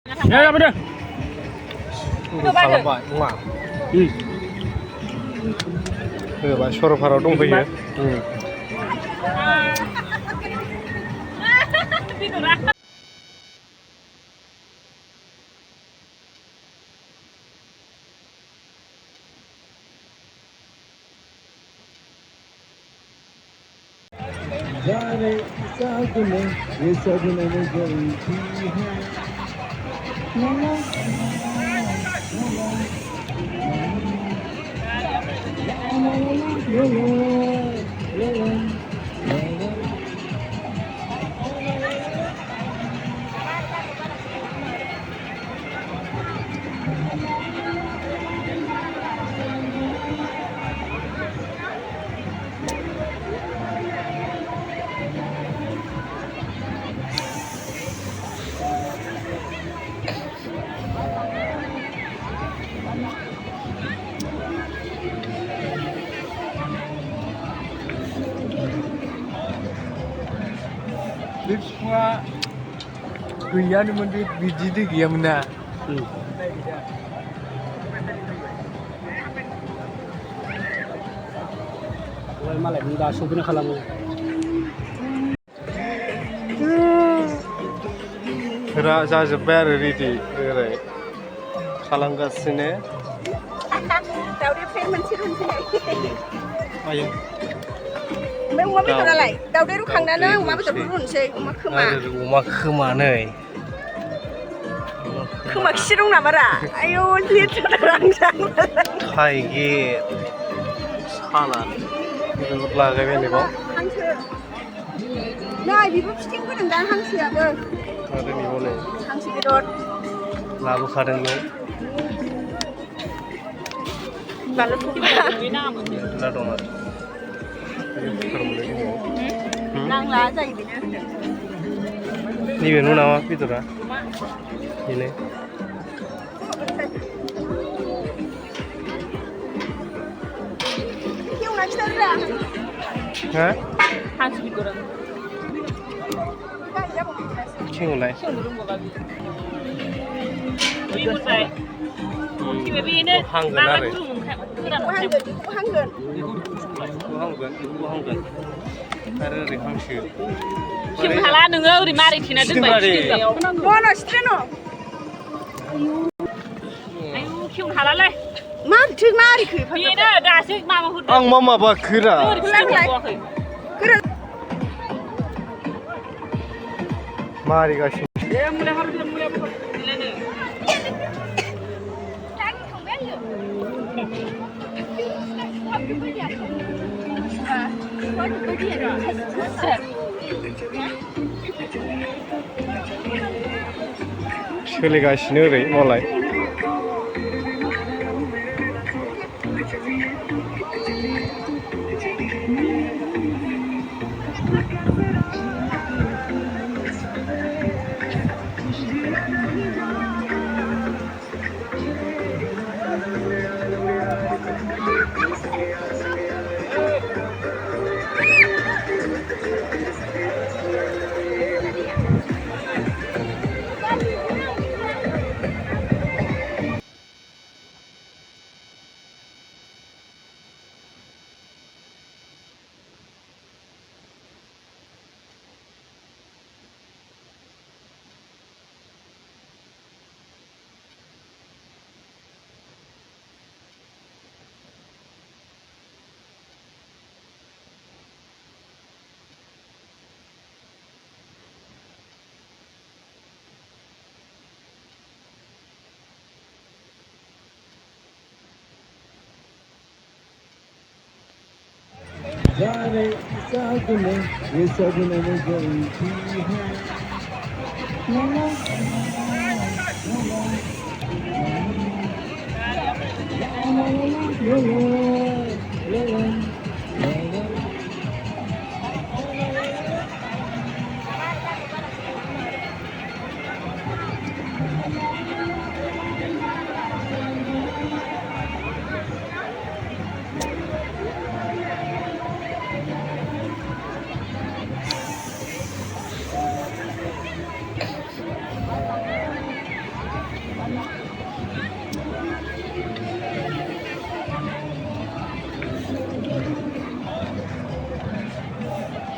Ya, bener. Kalambai, nggak? Pak Solorpara dongfैयो. Bे बिफाङा गैयानोमोन, बे बिदि गैयामोन ना। मालाय दा सौफैनो खालामो। जाजोब्बाय आरो रेडि ओरै खालामगासिनो। दावदै फ्राय मोनसे रुनोसै। आयो। ओमफ्राय अमा बेदरालाय? दावदै रुखांनानै अमा बेदरखौ रुनोसै, अमा खोमा। अमा खोमा नै। खोमा खि दं नामारा? आयौ लेथ्रा रांजानो। थाइगिर सालाद बेफोरखौ लागायबाय नैबाव। हांसो। नै बेबो फिथिं फोदोंदां हांसोआबो। आरो नैबाव नै हांसो बेदर लाबोखादों बेयाव। बानलु थफा मेरला दं आरो नांला जायो बेनो। नैबेनो नामा बेदरा? बेनो। खेवना खिथादोरा। हा? हांसो बेदरा। खेवलाय? खेवनो रोंबावला बियो। मोनबाय। बेनो हांगोन आरो। बेखौ हांगोन। बेखौ हांगोन। आरो ओरै हांसो। खेवनो हाला नोङो ओरै मारै थेना दोनबाय सिथ्रियाव। बन' सिथ्रियाव। आयु खेवनो हालालै। मारैथो मारैखो? बेनो दासो माबा हरदों। आं मा माबाखोरा? मारिगासिनो। सोलिगासिनो ओरै मालाय। जाने सपने ये सपने में गई थी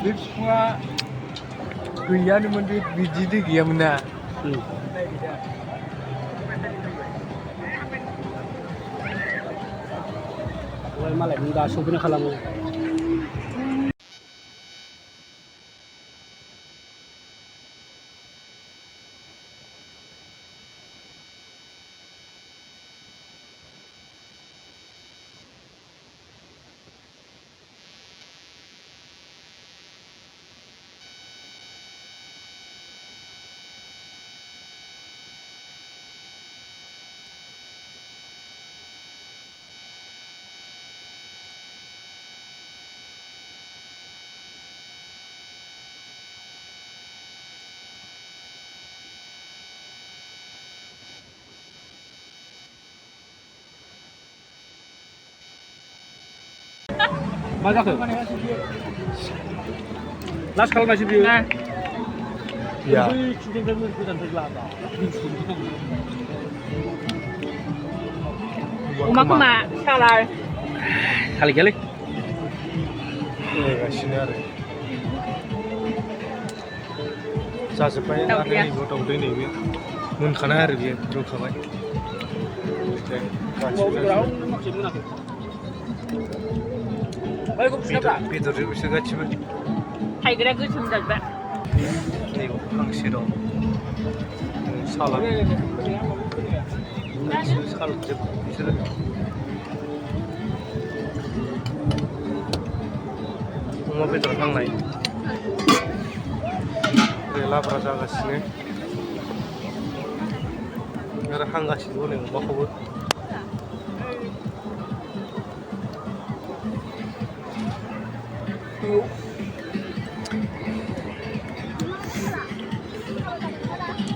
Bib semua guyaan bib biji tu gaya mana? Malah muda sopirnya kalamu. मा जाखो? लास्ट खालामनायसो बियो। Ya. अमा खोमा सालार Kali kali. Gaसिनो आरो जाजोब्बाय आरो नैबो दाउदै नैबे मोनखानाय आरो बियो रुखाबाय बेदरजों बिसोर गासिबो थाइग्रा गोसोम जाजोब्बाय नैबे हांसो दं सालाद सालादजोब बिसोरो अमा बेदर हांनाय लाब्रा जागासिनो आरो हांगासिनो हनै अमाखौबो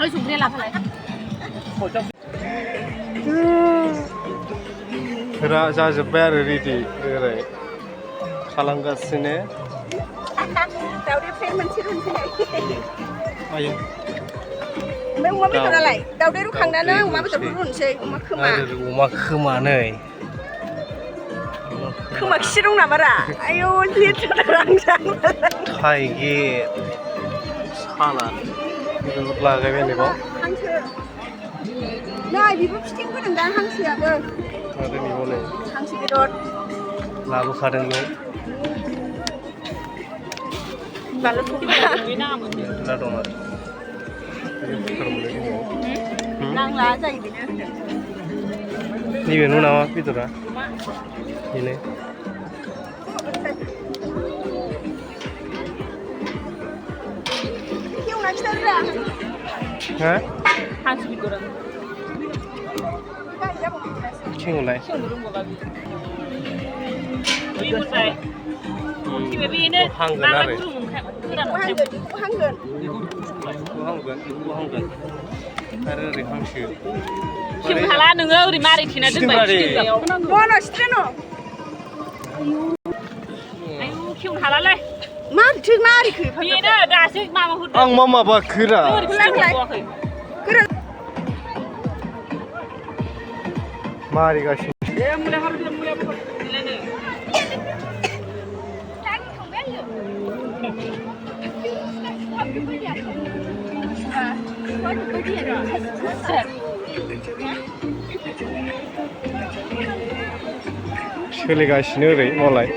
ôi sụp ra làm lại जाजोब्बाय आरो रेडि ओरै खालामगासिनो दाउदै फ्रेम मोनसे रुनोसै आयो ओमफ्राय अमा बेदरालाय दाउदै रुखांनानै अमा बेदरखौ रुनोसै अमा खोमा अमा खोमा नै खोमा खि दं नामा रा आयौ लेथ्रा थाइगिर सालाद लागायबाय नैबाव हांसो नै बेबो फिथिं फोदों दा हांसोआबो आरो नैबाव नै हांसो बेदर लाबोखादों बेयाव बानलु संख्रि नाङामोन ना दं आरो कुकार मोनलै न'आव नांला जायो बेनो नैबे न' नामा बेदरा बेनो खेवना खिथारा हा हांसो बेदर खेवलाय खेवनो रोंबावला बे मोनबाय मोनसेबो बेनो हांगोन आरो बेखौ हांगोन आरो ओरै हांसो खेवनो हाला नोङो ओरै मारै थेना दोनबाय सिटिंगायाव बन' सिथ्रेन' आयु खेवनो हालालै मारैथो मारैखो बेनो दासो माबा हरदों आं मा माबाखोरा मारिगासिनो सोलिगासिनो ओरै मालाय